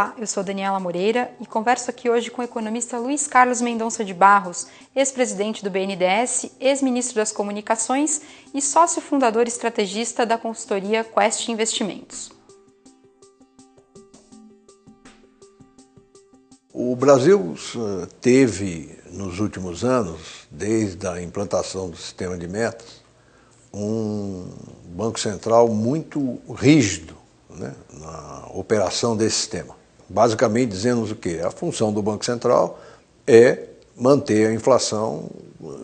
Olá, eu sou Daniela Moreira e converso aqui hoje com o economista Luiz Carlos Mendonça de Barros, ex-presidente do BNDES, ex-ministro das Comunicações e sócio fundador e estrategista da consultoria Quest Investimentos. O Brasil teve, nos últimos anos, desde a implantação do sistema de metas, um Banco Central muito rígido, né, na operação desse sistema. Basicamente dizendo o quê? A função do Banco Central é manter a inflação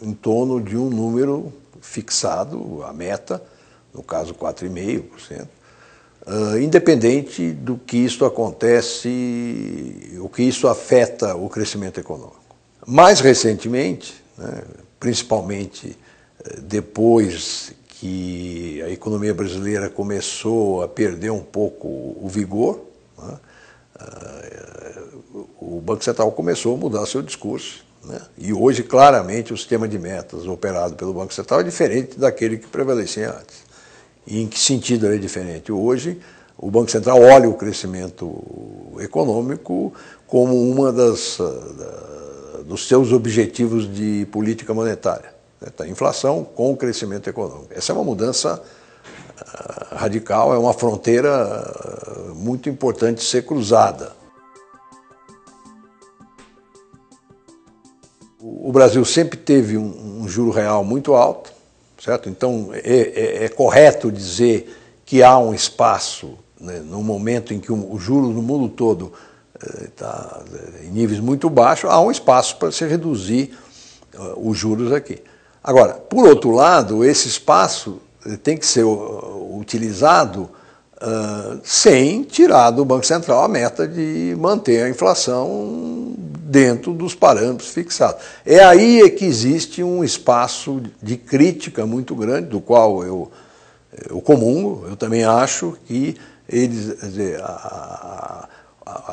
em torno de um número fixado, a meta, no caso 4,5%, independente do que isso acontece, o que isso afeta o crescimento econômico. Mais recentemente, né, principalmente depois que a economia brasileira começou a perder um pouco o vigor, né, o Banco Central começou a mudar seu discurso, né, e hoje, claramente, o sistema de metas operado pelo Banco Central é diferente daquele que prevalecia antes. E em que sentido ele é diferente? Hoje, o Banco Central olha o crescimento econômico como uma dos seus objetivos de política monetária. A inflação com o crescimento econômico. Essa é uma mudança radical, é uma fronteira muito importante de ser cruzada. O Brasil sempre teve um juro real muito alto, certo? Então é correto dizer que há um espaço, né, no momento em que o juro no mundo todo está em níveis muito baixos, há um espaço para se reduzir os juros aqui. Agora, por outro lado, esse espaço tem que ser utilizado sem tirar do Banco Central a meta de manter a inflação dentro dos parâmetros fixados. É aí que existe um espaço de crítica muito grande, do qual eu comungo. Eu também acho que a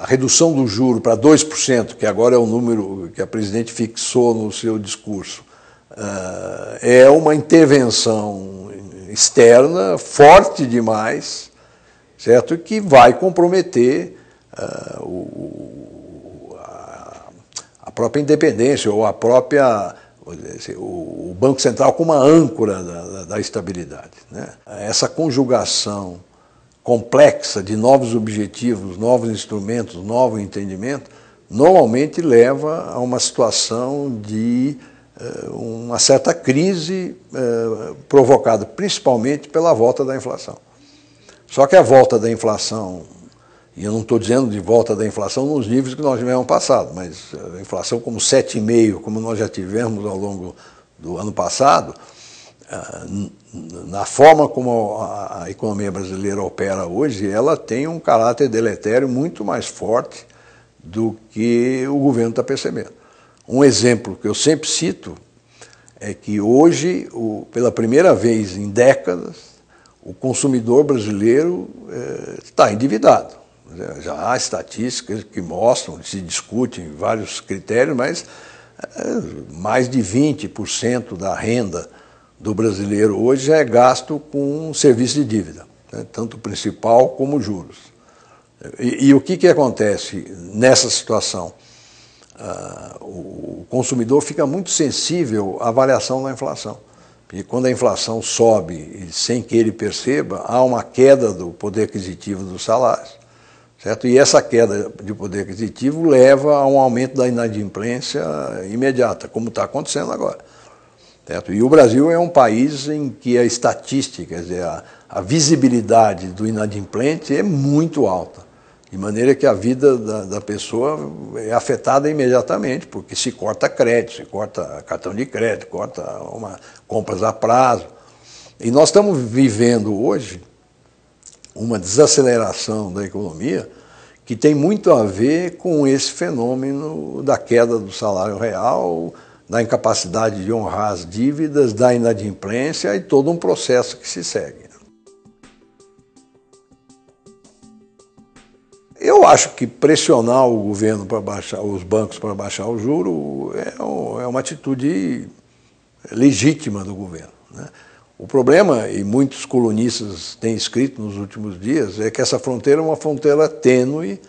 redução do juro para 2%, que agora é o número que a presidente fixou no seu discurso, é uma intervenção externa forte demais, certo? Que vai comprometer a própria independência ou o Banco Central como uma âncora da estabilidade, né? Essa conjugação complexa de novos objetivos, novos instrumentos, novo entendimento, normalmente leva a uma situação de uma certa crise provocada principalmente pela volta da inflação. Só que a volta da inflação, e eu não estou dizendo de volta da inflação nos níveis que nós tivemos no passado, mas a inflação como 7,5%, como nós já tivemos ao longo do ano passado, na forma como a economia brasileira opera hoje, ela tem um caráter deletério muito mais forte do que o governo está percebendo. Um exemplo que eu sempre cito é que hoje, pela primeira vez em décadas, o consumidor brasileiro está endividado. Já há estatísticas que mostram, se discutem vários critérios, mas mais de 20% da renda do brasileiro hoje já é gasto com serviço de dívida, né, tanto principal como juros. E o que acontece nessa situação? O consumidor fica muito sensível à variação da inflação. E quando a inflação sobe sem que ele perceba, há uma queda do poder aquisitivo dos salários, certo? E essa queda de poder aquisitivo leva a um aumento da inadimplência imediata, como está acontecendo agora, certo? E o Brasil é um país em que a estatística, quer dizer, a visibilidade do inadimplente é muito alta. De maneira que a vida da pessoa é afetada imediatamente, porque se corta crédito, se corta cartão de crédito, corta compras a prazo. E nós estamos vivendo hoje uma desaceleração da economia que tem muito a ver com esse fenômeno da queda do salário real, da incapacidade de honrar as dívidas, da inadimplência e todo um processo que se segue. Eu acho que pressionar o governo para baixar, os bancos para baixar o juro é uma atitude legítima do governo, né? O problema, e muitos colunistas têm escrito nos últimos dias, é que essa fronteira é uma fronteira tênue,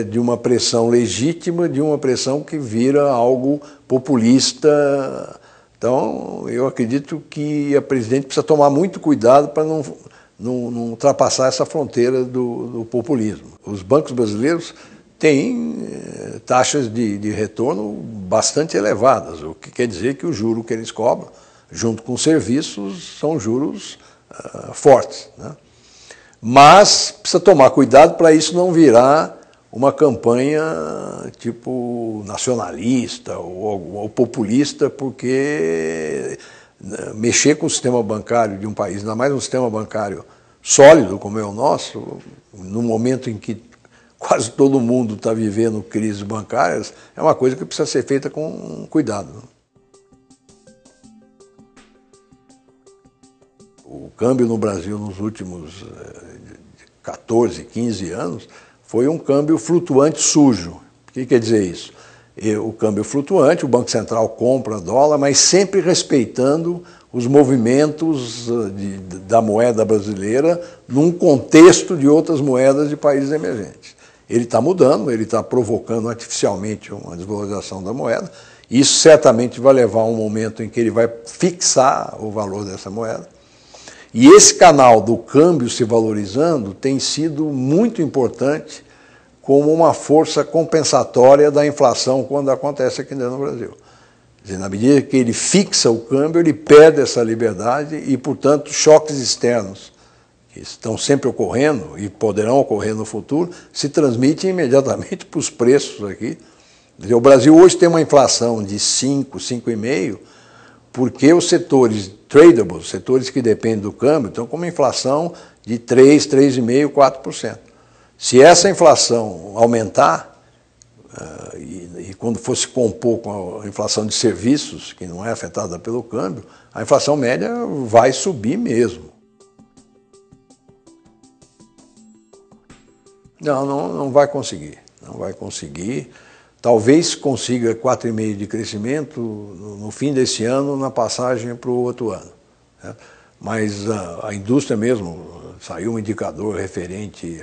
de uma pressão legítima, de uma pressão que vira algo populista. Então, eu acredito que a presidente precisa tomar muito cuidado para não ultrapassar essa fronteira do populismo. Os bancos brasileiros têm taxas de retorno bastante elevadas, o que quer dizer que o juro que eles cobram, junto com os serviços, são juros fortes, né? Mas precisa tomar cuidado para isso não virar uma campanha tipo nacionalista ou populista, porque mexer com o sistema bancário de um país, ainda mais um sistema bancário sólido como é o nosso, no momento em que quase todo mundo está vivendo crises bancárias, é uma coisa que precisa ser feita com cuidado. O câmbio no Brasil nos últimos 14, 15 anos foi um câmbio flutuante sujo. O que quer dizer isso? O câmbio flutuante, o Banco Central compra dólar, mas sempre respeitando os movimentos da moeda brasileira num contexto de outras moedas de países emergentes. Ele está mudando, ele está provocando artificialmente uma desvalorização da moeda. Isso certamente vai levar a um momento em que ele vai fixar o valor dessa moeda. E esse canal do câmbio se valorizando tem sido muito importante como uma força compensatória da inflação quando acontece aqui dentro do Brasil. Quer dizer, na medida que ele fixa o câmbio, ele perde essa liberdade e, portanto, choques externos que estão sempre ocorrendo e poderão ocorrer no futuro, se transmitem imediatamente para os preços aqui. Quer dizer, o Brasil hoje tem uma inflação de 5, 5,5%, porque os setores tradables, setores que dependem do câmbio, estão com uma inflação de 3, 3,5%, 4%. Se essa inflação aumentar, e quando for se compor com a inflação de serviços, que não é afetada pelo câmbio, a inflação média vai subir mesmo. Não vai conseguir. Não vai conseguir. Talvez consiga 4,5% de crescimento no fim desse ano, na passagem para o outro ano, né? Mas a indústria mesmo, saiu um indicador referente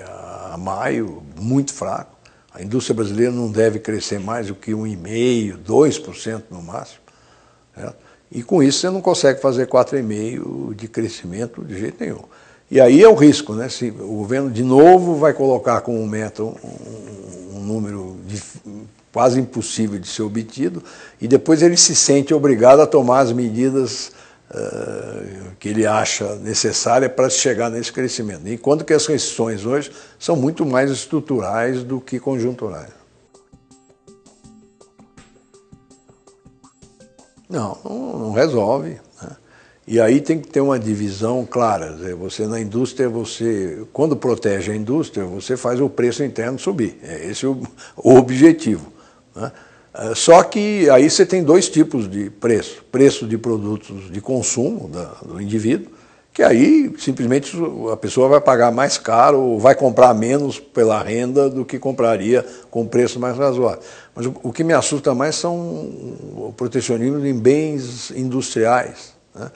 a maio, muito fraco. A indústria brasileira não deve crescer mais do que 1,5%, 2% no máximo, né? E com isso você não consegue fazer 4,5% de crescimento de jeito nenhum. E aí é o risco, né? Se o governo de novo vai colocar como meta um número quase impossível de ser obtido, e depois ele se sente obrigado a tomar as medidas que ele acha necessárias para chegar nesse crescimento. Enquanto que as restrições hoje são muito mais estruturais do que conjunturais. Não resolve, né? E aí tem que ter uma divisão clara. Você na indústria, quando protege a indústria, você faz o preço interno subir. Esse é o objetivo, né? Só que aí você tem dois tipos de preço. Preço de produtos de consumo do indivíduo, que aí simplesmente a pessoa vai pagar mais caro ou vai comprar menos pela renda do que compraria com preço mais razoável. Mas o que me assusta mais são o protecionismo em bens industriais, né?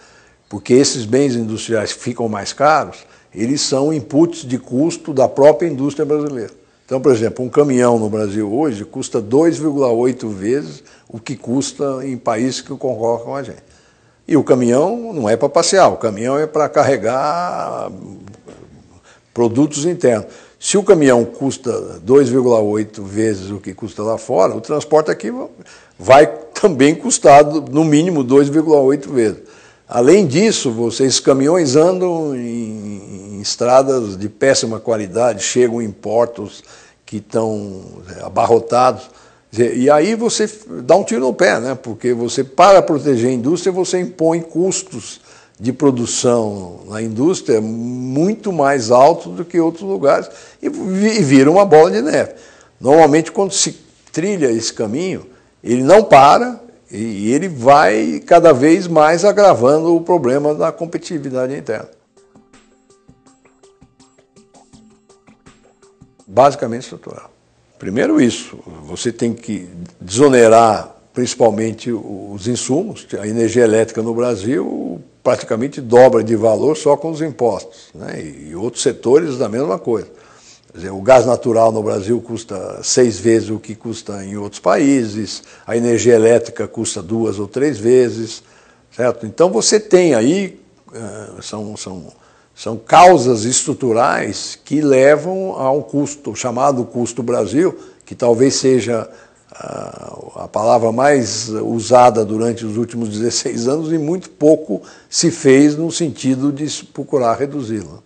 Porque esses bens industriais que ficam mais caros, eles são inputs de custo da própria indústria brasileira. Então, por exemplo, um caminhão no Brasil hoje custa 2,8 vezes o que custa em países que concorrem com a gente. E o caminhão não é para passear, o caminhão é para carregar produtos internos. Se o caminhão custa 2,8 vezes o que custa lá fora, o transporte aqui vai também custar no mínimo 2,8 vezes. Além disso, esses caminhões andam em estradas de péssima qualidade, chegam em portos que estão abarrotados. E aí você dá um tiro no pé, né? Porque para proteger a indústria, você impõe custos de produção na indústria muito mais altos do que outros lugares e vira uma bola de neve. Normalmente, quando se trilha esse caminho, ele não para, e ele vai cada vez mais agravando o problema da competitividade interna. Basicamente estrutural. Primeiro isso, você tem que desonerar principalmente os insumos. A energia elétrica no Brasil praticamente dobra de valor só com os impostos, né? E outros setores da mesma coisa. Quer dizer, o gás natural no Brasil custa 6 vezes o que custa em outros países, a energia elétrica custa 2 ou 3 vezes, certo? Então você tem aí, são causas estruturais que levam a um custo, chamado custo Brasil, que talvez seja a palavra mais usada durante os últimos 16 anos e muito pouco se fez no sentido de procurar reduzi-lo.